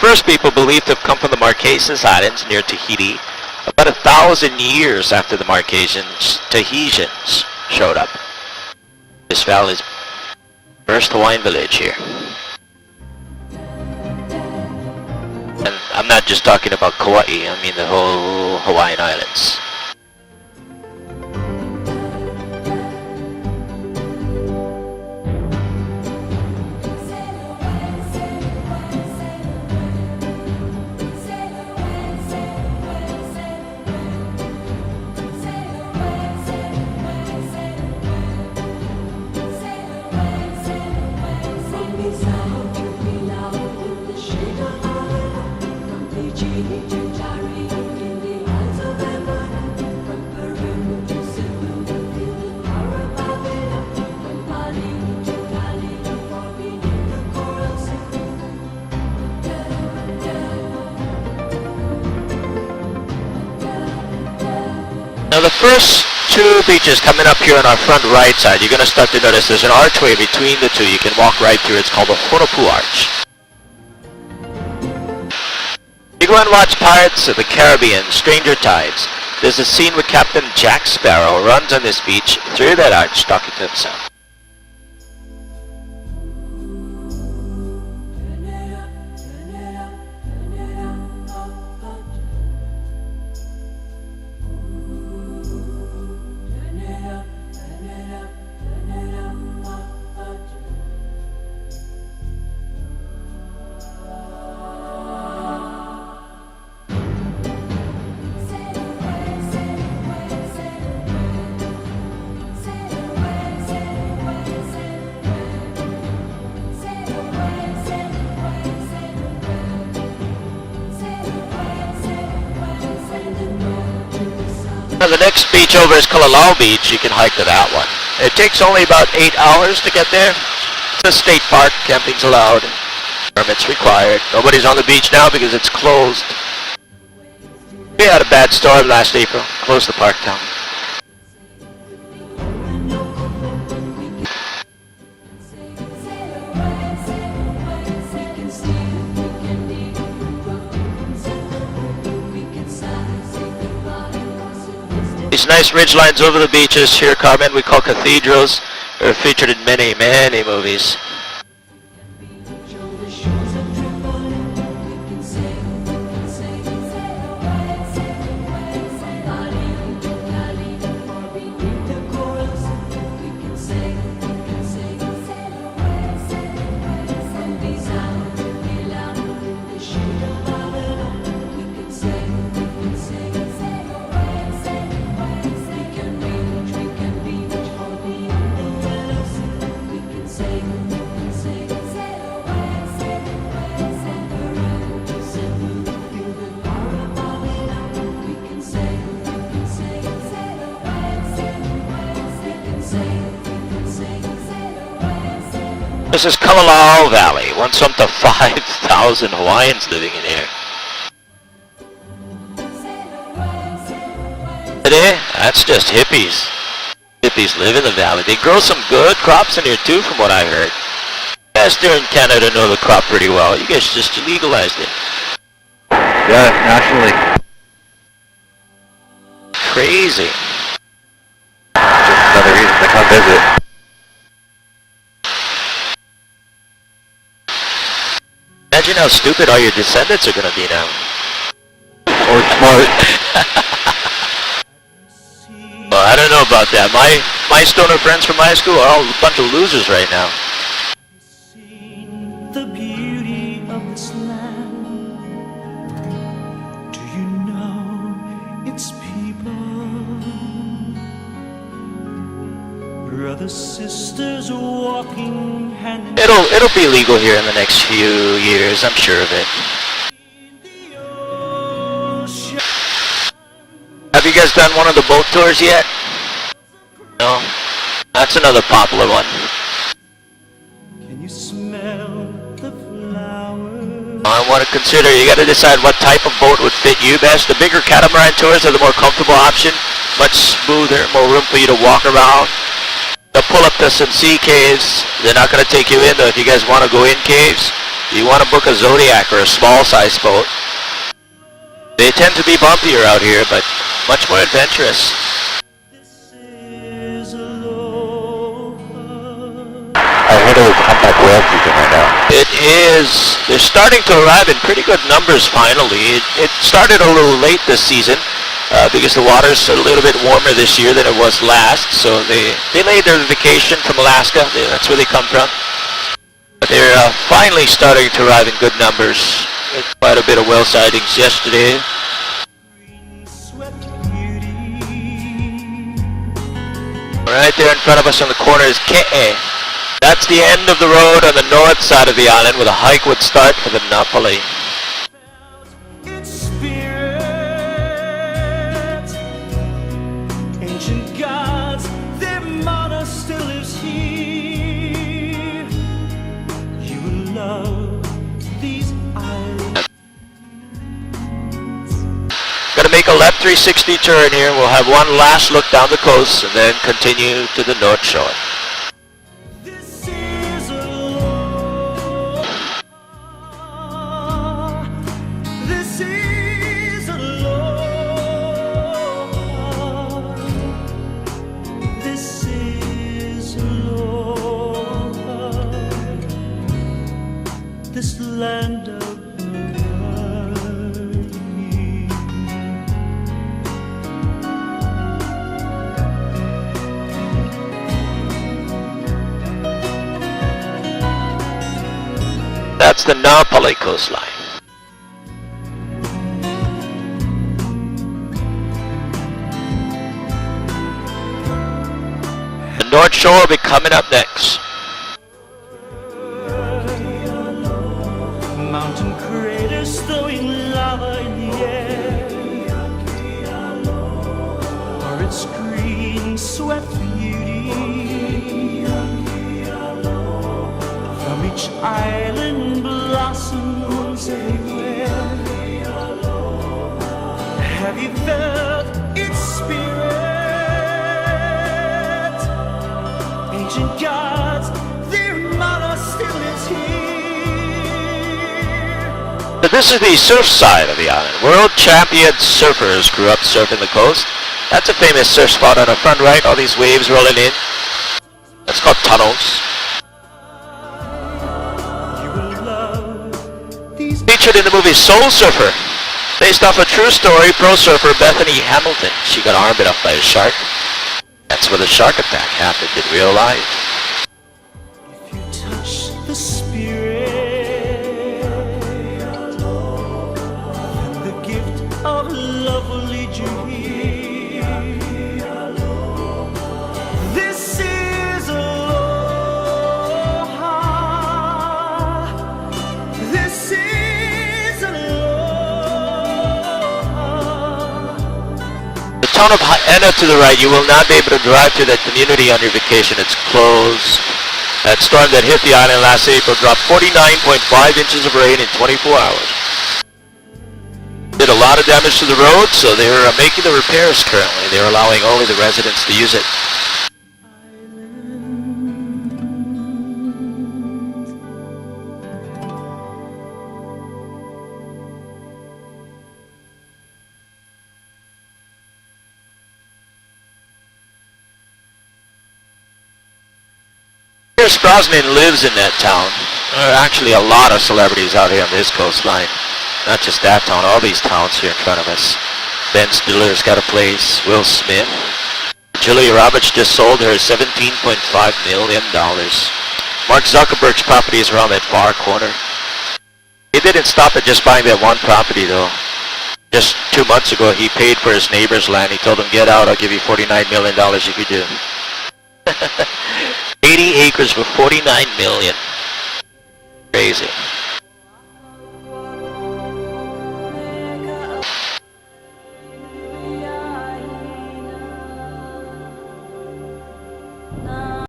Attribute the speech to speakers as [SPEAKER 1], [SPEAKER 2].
[SPEAKER 1] first people believed to have come from the Marquesas Islands near Tahiti about 1,000 years after the Tahitians showed up. This valley's first Hawaiian village here. And I'm not just talking about Kauai, I mean the whole Hawaiian Islands. Now the first two beaches coming up here on our front right side, you're going to start to notice there's an archway between the two. You can walk right through. It's called the Honopu Arch. You go and watch Pirates of the Caribbean, Stranger Tides. There's a scene with Captain Jack Sparrow who runs on this beach through that arch talking to himself. Now the next beach over is Kalalau Beach. You can hike to that one. It takes only about 8 hours to get there. It's a state park. Camping's allowed. Permits required. Nobody's on the beach now because it's closed. We had a bad storm last April. Closed the park down. These nice ridge lines over the beaches here, Carmen, we call cathedrals. They're featured in many, many movies. This is Kalalau Valley, once home to 5,000 Hawaiians living in here. Today, that's just hippies. Hippies live in the valley. They grow some good crops in here too, from what I heard. You guys there in Canada know the crop pretty well. You guys just legalized it.
[SPEAKER 2] Yeah, nationally.
[SPEAKER 1] Crazy.
[SPEAKER 2] Just another reason to come visit.
[SPEAKER 1] Imagine how stupid all your descendants are going to be now.
[SPEAKER 2] Or smart.
[SPEAKER 1] Well, I don't know about that. My stoner friends from high school are all a bunch of losers right now.
[SPEAKER 3] The beauty of this land. Do you know its people? Brothers, sisters walking hand in hand.
[SPEAKER 1] It'll be legal here in the next few years, I'm sure of it. Have you guys done one of the boat tours yet? No? That's another popular one.
[SPEAKER 3] Can you smell the flowers?
[SPEAKER 1] I want to consider, you got to decide what type of boat would fit you best. The bigger catamaran tours are the more comfortable option, much smoother, more room for you to walk around. They'll pull up to some sea caves. They're not going to take you in though if you guys want to go in caves. You want to book a Zodiac or a small size boat. They tend to be bumpier out here, but much more adventurous.
[SPEAKER 2] I heard it was humpback whale season right now.
[SPEAKER 1] It is. They're starting to arrive in pretty good numbers finally. It started a little late this season because the water's a little bit warmer this year than it was last. So they delayed their vacation from Alaska. That's where they come from. But they're finally starting to arrive in good numbers. Quite a bit of whale sightings yesterday. Right there in front of us on the corner is Ke'e. That's the end of the road on the north side of the island where the hike would start for the Napoli.
[SPEAKER 3] Its spirit, ancient gods, their mana still lives here. You will love these islands.
[SPEAKER 1] Gonna make a left 360 turn here. We'll have one last look down the coast and then continue to the North Shore.
[SPEAKER 3] This land of burning.
[SPEAKER 1] That's the Napoli coastline. The North Shore will be coming up next.
[SPEAKER 3] Mountain craters throwing lava in the air, or its green swept beauty. From each island blossoms everywhere. Have you felt its spirit? Ancient gods, their mana still is here.
[SPEAKER 1] This is the surf side of the island. World champion surfers grew up surfing the coast. That's a famous surf spot on the front right. All these waves rolling in. That's called tunnels. Featured in the movie Soul Surfer. Based off a true story, pro surfer Bethany Hamilton. She got arm bit off by a shark. That's where the shark attack happened in real life.
[SPEAKER 3] If you touch the spirit, then the gift of love will lead you here. This is aloha. This is aloha.
[SPEAKER 1] The town of Haena to the right, you will not be able to drive to that community on your vacation. It's closed. That storm that hit the island last April dropped 49.5 inches of rain in 24 hours. Did a lot of damage to the road, so they're making the repairs currently. They're allowing only the residents to use it. Pierce Brosnan lives in that town. There are actually a lot of celebrities out here on this coastline. Not just that town, all these towns here in front of us. Ben Stiller's got a place. Will Smith. Julia Roberts just sold her $17.5 million. Mark Zuckerberg's property is around that far corner. He didn't stop at just buying that one property though. Just 2 months ago he paid for his neighbor's land. He told him, get out, I'll give you $49 million if you do. 80 acres for $49 million. Crazy.